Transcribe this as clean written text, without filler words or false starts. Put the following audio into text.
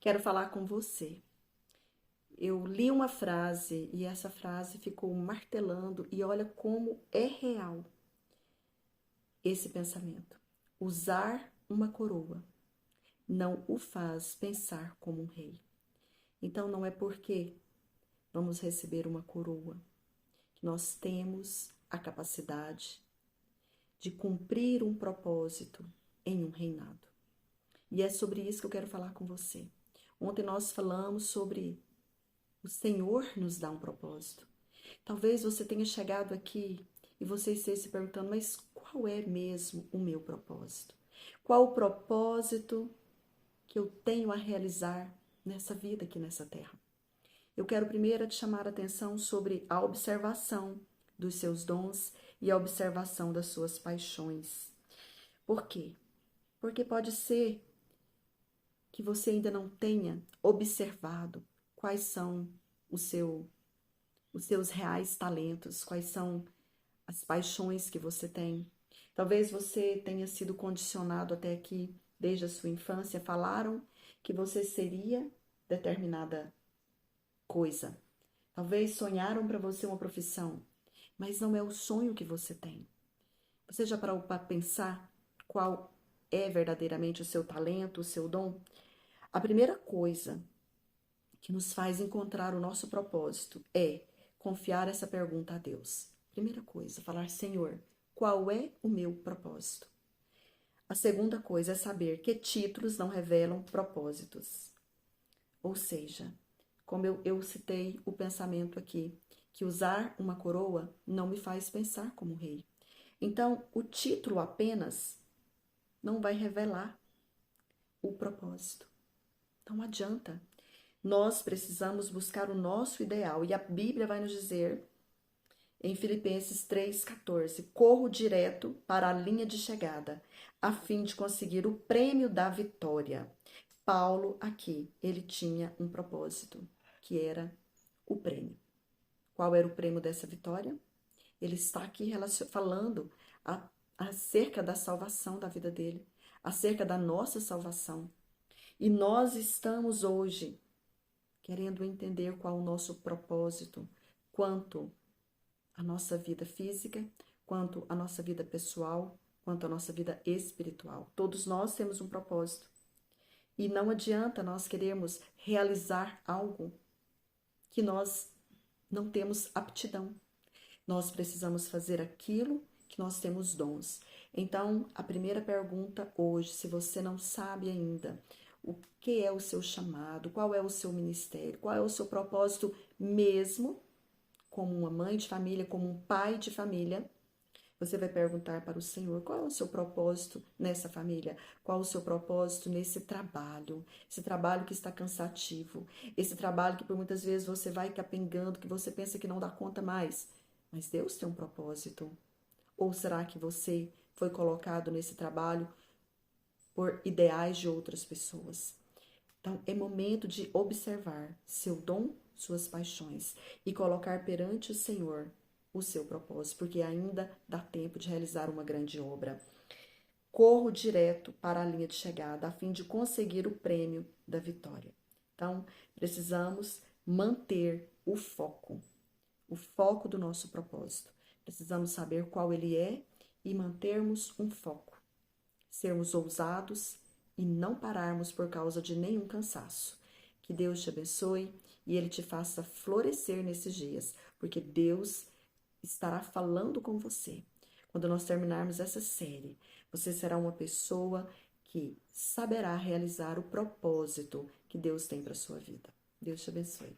Quero falar com você. Eu li uma frase e essa frase ficou martelando e olha como é real esse pensamento. Usar uma coroa não o faz pensar como um rei. Então não é porque vamos receber uma coroa que nós temos a capacidade de cumprir um propósito em um reinado. E é sobre isso que eu quero falar com você. Ontem nós falamos sobre o Senhor nos dá um propósito. Talvez você tenha chegado aqui e você esteja se perguntando, mas qual é mesmo o meu propósito? Qual o propósito que eu tenho a realizar nessa vida aqui nessa terra? Eu quero primeiro te chamar a atenção sobre a observação dos seus dons e a observação das suas paixões. Por quê? Porque pode ser que você ainda não tenha observado quais são o seu, os seus reais talentos, quais são as paixões que você tem. Talvez você tenha sido condicionado até aqui, desde a sua infância, falaram que você seria determinada coisa. Talvez sonharam para você uma profissão, mas não é o sonho que você tem. Você já parou para pensar qual é verdadeiramente o seu talento, o seu dom? A primeira coisa que nos faz encontrar o nosso propósito é confiar essa pergunta a Deus. Primeira coisa, falar: Senhor, qual é o meu propósito? A segunda coisa é saber que títulos não revelam propósitos. Ou seja, como eu citei o pensamento aqui, que usar uma coroa não me faz pensar como rei. Então, o título apenas não vai revelar o propósito. Não adianta. Nós precisamos buscar o nosso ideal e a Bíblia vai nos dizer em Filipenses 3,14: corro direto para a linha de chegada, a fim de conseguir o prêmio da vitória. Paulo, aqui, ele tinha um propósito, que era o prêmio. Qual era o prêmio dessa vitória? Ele está aqui falando acerca da salvação da vida dele, acerca da nossa salvação. E nós estamos hoje querendo entender qual o nosso propósito, quanto a nossa vida física, quanto a nossa vida pessoal, quanto a nossa vida espiritual. Todos nós temos um propósito. E não adianta nós querermos realizar algo que nós não temos aptidão. Nós precisamos fazer aquilo que nós temos dons. Então, a primeira pergunta hoje, se você não sabe ainda o que é o seu chamado, qual é o seu ministério, qual é o seu propósito mesmo, como uma mãe de família, como um pai de família, você vai perguntar para o Senhor: qual é o seu propósito nessa família? Qual é o seu propósito nesse trabalho? Esse trabalho que está cansativo, esse trabalho que por muitas vezes você vai capengando, que você pensa que não dá conta mais. Mas Deus tem um propósito. Ou será que você foi colocado nesse trabalho por ideais de outras pessoas? Então, é momento de observar seu dom, suas paixões e colocar perante o Senhor o seu propósito, porque ainda dá tempo de realizar uma grande obra. Corro direto para a linha de chegada a fim de conseguir o prêmio da vitória. Então, precisamos manter o foco do nosso propósito. Precisamos saber qual ele é e mantermos um foco. Sermos ousados e não pararmos por causa de nenhum cansaço. Que Deus te abençoe e Ele te faça florescer nesses dias, porque Deus estará falando com você. Quando nós terminarmos essa série, você será uma pessoa que saberá realizar o propósito que Deus tem para a sua vida. Deus te abençoe.